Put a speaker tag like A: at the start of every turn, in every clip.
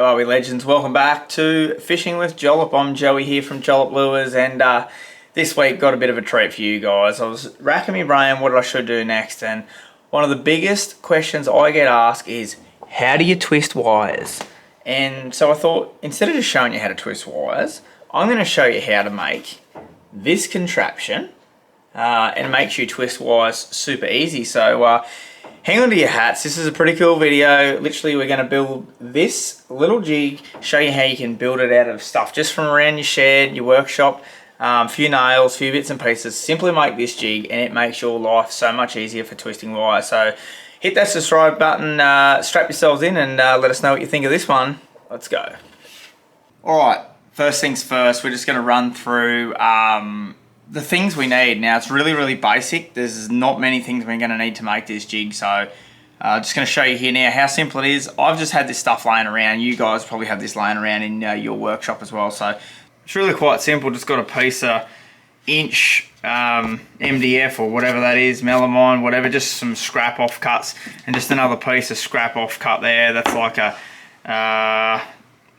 A: How are we, legends? Welcome back to Fishing with Jollip. I'm Joey here from Jollip Lures, and this week got a bit of a treat for you guys. I was racking my brain what I should do next, and one of the biggest questions I get asked is, how do you twist wires? And so I thought, instead of just showing you how to twist wires, I'm going to show you how to make this contraption, and it makes you twist wires super easy. So hang on to your hats. This is a pretty cool video. Literally, we're going to build this little jig, show you how you can build it out of stuff just from around your shed, your workshop, a few nails, a few bits and pieces. Simply make this jig and it makes your life so much easier for twisting wire. So hit that subscribe button, strap yourselves in, and let us know what you think of this one. Let's go. Alright, first things first, we're just going to run through the things we need. Now, it's really basic. There's not many things we're going to need to make this jig, so just going to show you here now how simple it is. I've just had this stuff laying around. You guys probably have this laying around in your workshop as well, so it's really quite simple. Just got a piece of inch MDF or whatever that is, melamine, whatever, just some scrap off cuts, and just another piece of scrap off cut there. That's like a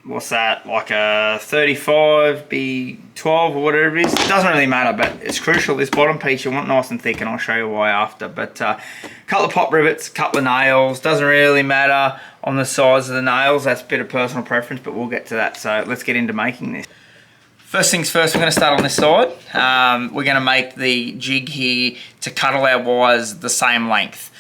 A: what's that, like a 35 by 12 or whatever it is. It doesn't really matter, but it's crucial. This bottom piece you want nice and thick, and I'll show you why after. But couple of pop rivets, couple of nails. Doesn't really matter on the size of the nails. That's a bit of personal preference, but we'll get to that. So let's get into making this. First things first, we're going to start on this side. We're going to make the jig here to cut all our wires the same length.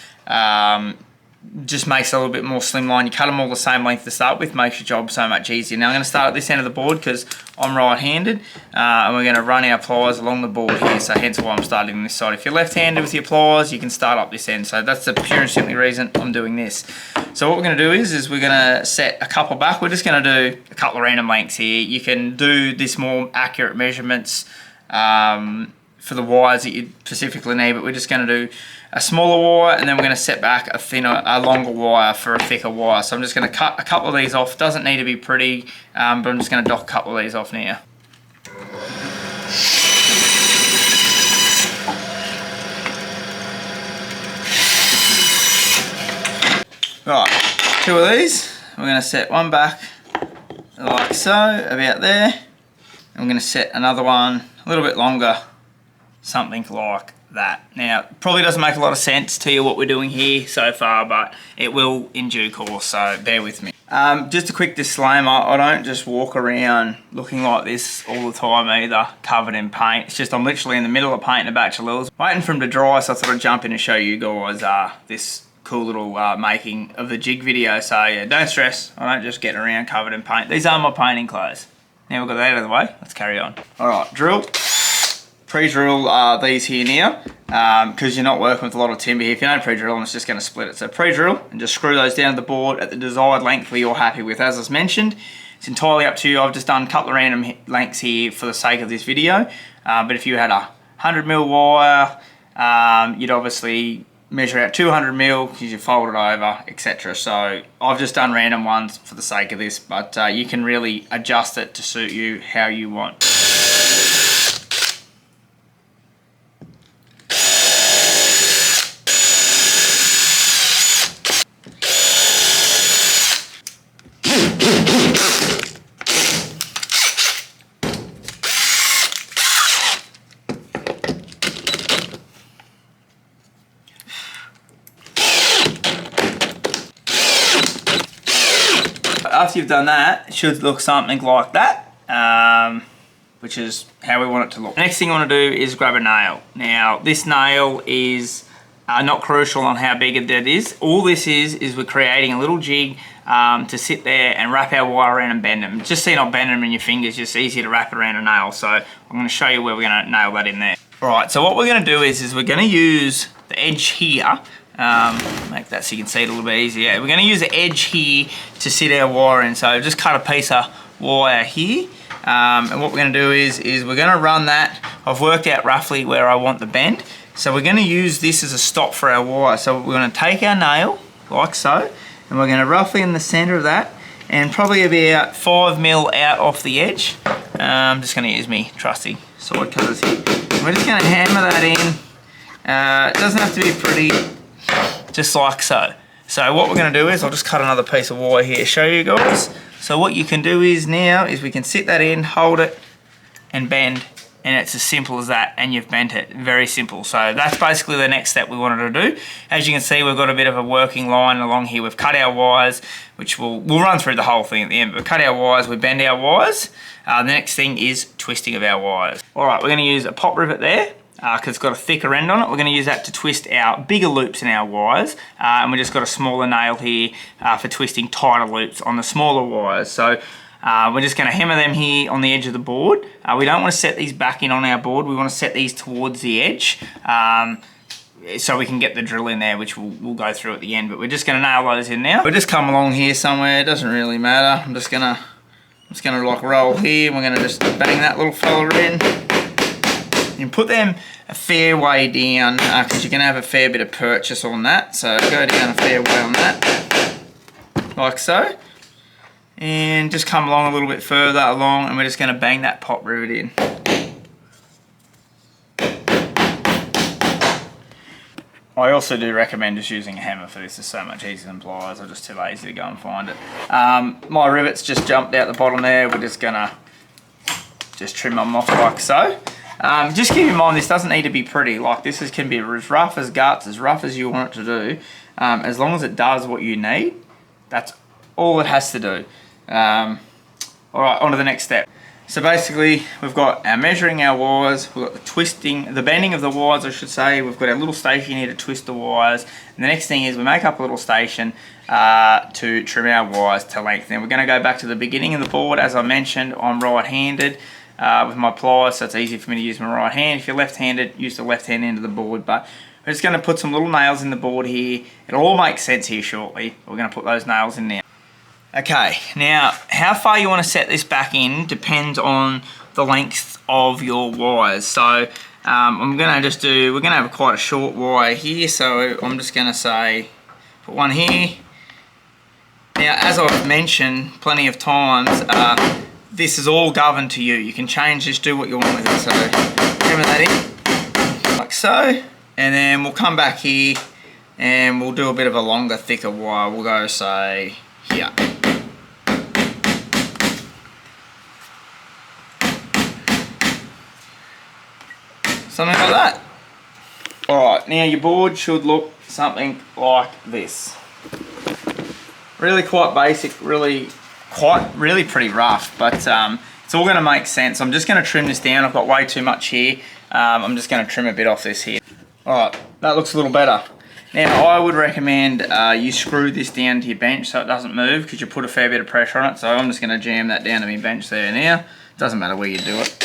A: Just makes it a little bit more slimline. You cut them all the same length to start with, makes your job so much easier. Now I'm going to start at this end of the board because I'm right-handed, and we're going to run our pliers along the board here, so hence why I'm starting on this side. If you're left-handed with your pliers, you can start up this end, so that's the pure and simply reason I'm doing this. So what we're going to do is we're going to set a couple back. We're just going to do a couple of random lengths here. You can do this more accurate measurements for the wires that you specifically need, but we're just going to do a smaller wire, and then we're going to set back a longer wire for a thicker wire. So I'm just going to cut a couple of these off. Doesn't need to be pretty, but I'm just going to dock a couple of these off now. Right, two of these. We're going to set one back like so, about there. And we're going to set another one a little bit longer, something like that. Now, probably doesn't make a lot of sense to you what we're doing here so far, but it will in due course, so bear with me. Just a quick disclaimer, I don't just walk around looking like this all the time either, covered in paint. It's just I'm literally in the middle of painting a batch of lures, waiting for them to dry, so I thought I'd jump in and show you guys this cool little making of the jig video. So yeah, don't stress, I don't just get around covered in paint. These are my painting clothes. Now we've got that out of the way, let's carry on. Alright, drill. Pre-drill these here now, because you're not working with a lot of timber here. If you don't pre-drill them, it's just going to split it. So pre-drill and just screw those down to the board at the desired length that you're happy with. As I mentioned, it's entirely up to you. I've just done a couple of random lengths here for the sake of this video. But if you had a 100mm wire, you'd obviously measure out 200mm because you fold it over, etc. So I've just done random ones for the sake of this, but you can really adjust it to suit you how you want. After you've done that, it should look something like that, which is how we want it to look. The next thing I want to do is grab a nail. Now, this nail is not crucial on how big it is. All this is we're creating a little jig to sit there and wrap our wire around and bend them. Just so you're not bending them in your fingers, just easier to wrap it around a nail. So I'm going to show you where we're going to nail that in there. Alright, so what we're going to do is we're going to use the edge here. Make that so you can see it a little bit easier. We're going to use the edge here to sit our wire in. So just cut a piece of wire here, and what we're going to do is we're going to run that. I've worked out roughly where I want the bend, so we're going to use this as a stop for our wire. So we're going to take our nail like so, and we're going to roughly in the center of that, and probably about 5mm out off the edge. I'm just going to use me trusty side cutters here. We're just going to hammer that in. It doesn't have to be pretty, just like so. So what we're going to do is, I'll just cut another piece of wire here to show you guys. So what you can do is now, is we can sit that in, hold it, and bend, and it's as simple as that, and you've bent it. Very simple. So that's basically the next step we wanted to do. As you can see, we've got a bit of a working line along here. We've cut our wires, which we'll run through the whole thing at the end, but we cut our wires, we bend our wires. The next thing is twisting of our wires. All right, we're going to use a pop rivet there, because it's got a thicker end on it. We're going to use that to twist our bigger loops in our wires, and we just got a smaller nail here for twisting tighter loops on the smaller wires. So we're just going to hammer them here on the edge of the board. We don't want to set these back in on our board. We want to set these towards the edge, so we can get the drill in there, which we'll go through at the end. But we're just going to nail those in now. We'll just come along here somewhere. It doesn't really matter. I'm just going to like roll here. We're going to just bang that little fella in. You put them a fair way down, because you're going to have a fair bit of purchase on that. So go down a fair way on that, like so. And just come along a little bit further along, and we're just going to bang that pop rivet in. I also do recommend just using a hammer for this. It's so much easier than pliers. I'm just too lazy to go and find it. My rivets just jumped out the bottom there. We're just going to just trim them off like so. Just keep in mind, this doesn't need to be pretty. Like, this can be as rough as guts, as rough as you want it to do. As long as it does what you need, that's all it has to do. All right, on to the next step. So basically, we've got our measuring our wires, we've got the twisting, the bending of the wires, I should say. We've got our little station here to twist the wires. And the next thing is we make up a little station to trim our wires to length. Then we're going to go back to the beginning of the board. As I mentioned, I'm right-handed with my pliers, so it's easy for me to use my right hand. If you're left-handed, use the left-hand end of the board. But we're just going to put some little nails in the board here. It'll all make sense here shortly. We're going to put those nails in now. Okay, now how far you want to set this back in depends on the length of your wires. So I'm going to just we're going to have quite a short wire here, so I'm just going to say, put one here. Now, as I've mentioned plenty of times, this is all governed to you. You can change this, do what you want with it. So hammer that in, like so, and then we'll come back here and we'll do a bit of a longer, thicker wire. We'll go, say, here. Something like that. Alright, now your board should look something like this. Really quite basic, really pretty rough, but it's all going to make sense. I'm just going to trim this down. I've got way too much here. I'm just going to trim a bit off this here. Alright, that looks a little better. Now I would recommend you screw this down to your bench so it doesn't move, because you put a fair bit of pressure on it. So I'm just going to jam that down to my bench there now. Doesn't matter where you do it.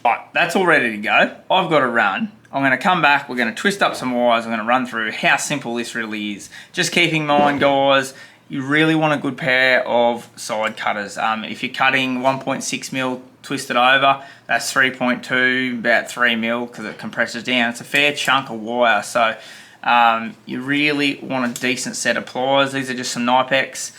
A: Right, that's all ready to go. I've got to run. I'm going to come back, we're going to twist up some wires, I'm going to run through how simple this really is. Just keeping in mind, guys, you really want a good pair of side cutters. If you're cutting 1.6mm twisted over, that's 3.2, about 3mm, because it compresses down. It's a fair chunk of wire, so you really want a decent set of pliers. These are just some Knipex.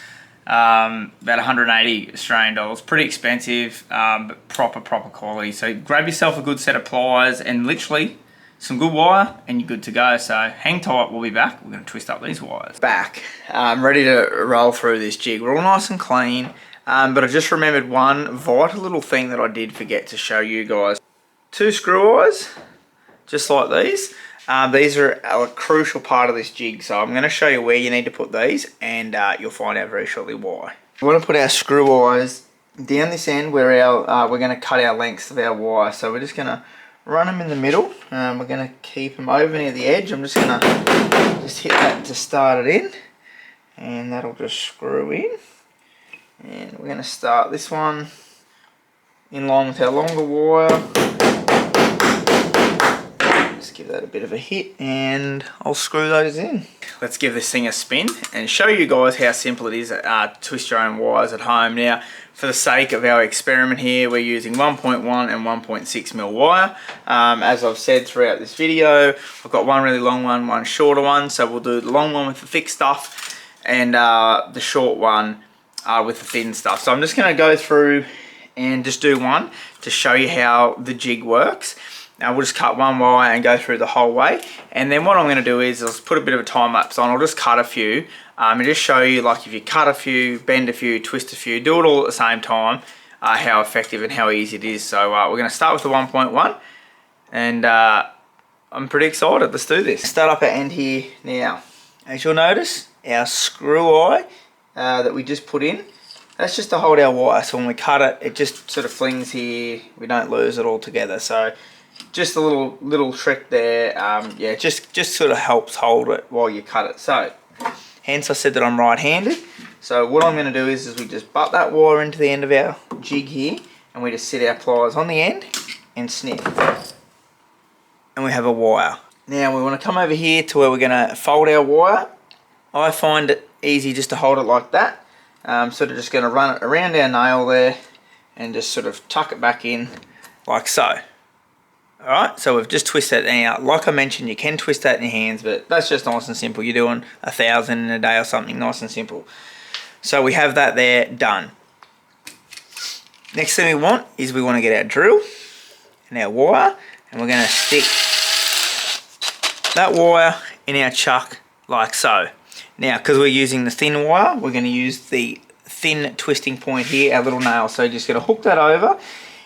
A: About 180 Australian dollars, pretty expensive, but proper quality. So grab yourself a good set of pliers and literally some good wire and you're good to go. So hang tight, we'll be back. We're going to twist up these wires. Back, I'm ready to roll through this jig. We're all nice and clean, but I just remembered one vital little thing that I did forget to show you guys. 2 screw eyes, just like these. These are a crucial part of this jig, so I'm going to show you where you need to put these, and you'll find out very shortly why. We want to put our screw eyes down this end where we're going to cut our lengths of our wire. So we're just going to run them in the middle. We're going to keep them over near the edge. I'm just going to hit that to start it in, and that'll just screw in. And we're going to start this one in line with our longer wire. Give that a bit of a hit and I'll screw those in. Let's give this thing a spin and show you guys how simple it is to twist your own wires at home. Now, for the sake of our experiment here, we're using 1.1 and 1.6mm wire. As I've said throughout this video, I've got one really long one shorter one, so we'll do the long one with the thick stuff and the short one with the thin stuff. So I'm just going to go through and just do one to show you how the jig works. Now we'll just cut one wire and go through the whole way. And then what I'm going to do is I'll put a bit of a time lapse on. I'll just cut a few and just show you, like, if you cut a few, bend a few, twist a few, do it all at the same time, how effective and how easy it is. So we're going to start with the 1.1 and I'm pretty excited. Let's do this. Start up our end here now. As you'll notice, our screw eye that we just put in, that's just to hold our wire. So when we cut it, it just sort of flings here. We don't lose it all together. So just a little trick there. Yeah, just sort of helps hold it while you cut it. So hence I said that I'm right-handed. So what I'm going to do is we just butt that wire into the end of our jig here, and we just sit our pliers on the end and snip. And we have a wire. Now we want to come over here to where we're going to fold our wire. I find it easy just to hold it like that. Sort of just going to run it around our nail there and just sort of tuck it back in like so. Alright, so we've just twisted that now. Like I mentioned, you can twist that in your hands, but that's just nice and simple. You're doing 1,000 in a day or something, nice and simple. So we have that there done. Next thing we want is we want to get our drill and our wire, and we're going to stick that wire in our chuck like so. Now, because we're using the thin wire, we're going to use the thin twisting point here, our little nail. So you're just going to hook that over.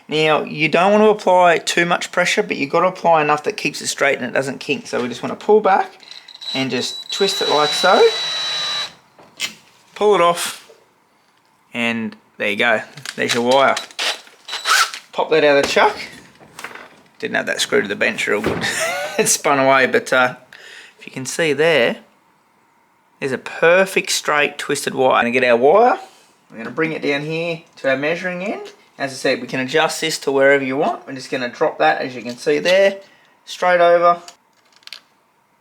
A: Now, you don't want to apply too much pressure, but you've got to apply enough that keeps it straight and it doesn't kink. So we just want to pull back and just twist it like so. Pull it off, and there you go. There's your wire. Pop that out of the chuck. Didn't have that screw to the bench real good. It spun away, but if you can see there, there's a perfect straight twisted wire. We're going to get our wire. We're going to bring it down here to our measuring end. As I said, we can adjust this to wherever you want. We're just going to drop that, as you can see there, straight over,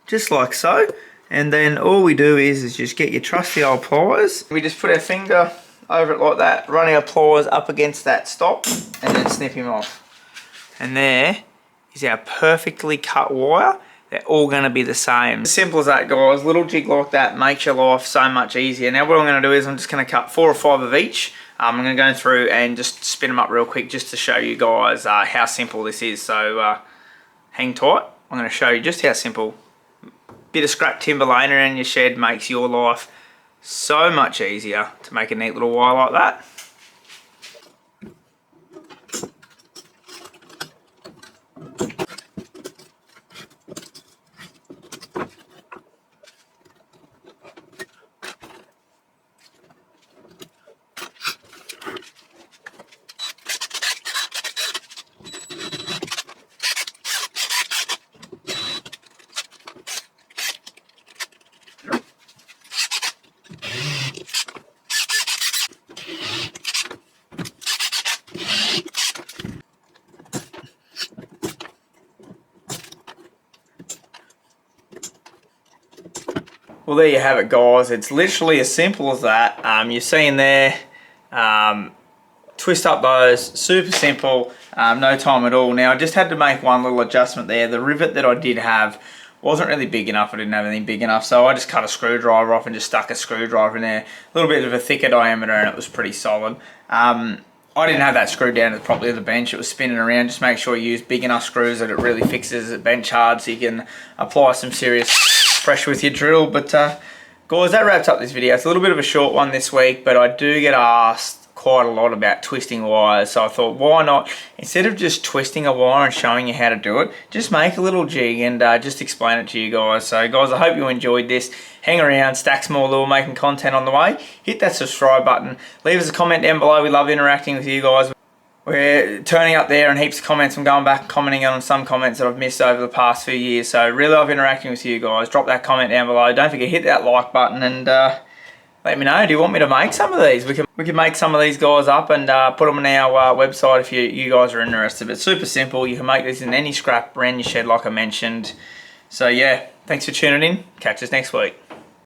A: just like so. And then all we do is just get your trusty old pliers. We just put our finger over it like that, run our pliers up against that stop, and then snip him off. And there is our perfectly cut wire. They're all going to be the same. As simple as that, guys. Little jig like that makes your life so much easier. Now what I'm going to do is I'm just going to cut 4 or 5 of each. I'm going to go through and just spin them up real quick just to show you guys how simple this is. So hang tight. I'm going to show you just how simple. Bit of scrap timber laying around your shed makes your life so much easier to make a neat little wire like that. Well, there you have it, guys. It's literally as simple as that. You're seeing there, twist up those, super simple, no time at all. Now, I just had to make one little adjustment there. The rivet that I did have wasn't really big enough. I didn't have anything big enough, so I just cut a screwdriver off and just stuck a screwdriver in there. A little bit of a thicker diameter, and it was pretty solid. I didn't have that screwed down properly to the bench. It was spinning around. Just make sure you use big enough screws that it really fixes it bench hard, so you can apply some serious pressure with your drill. But guys, that wraps up this video. It's a little bit of a short one this week, but I do get asked quite a lot about twisting wires, so I thought, why not, instead of just twisting a wire and showing you how to do it, just make a little jig and just explain it to you guys. So guys, I hope you enjoyed this. Hang around, Stack's more lure making content on the way. Hit that subscribe button, leave us a comment down below. We love interacting with you guys. We're turning up there and heaps of comments. I'm going back commenting on some comments that I've missed over the past few years. So really love interacting with you guys. Drop that comment down below. Don't forget, hit that like button and let me know. Do you want me to make some of these? We can make some of these guys up and put them on our website if you guys are interested. It's super simple. You can make this in any scrap around your shed like I mentioned. So yeah, thanks for tuning in. Catch us next week.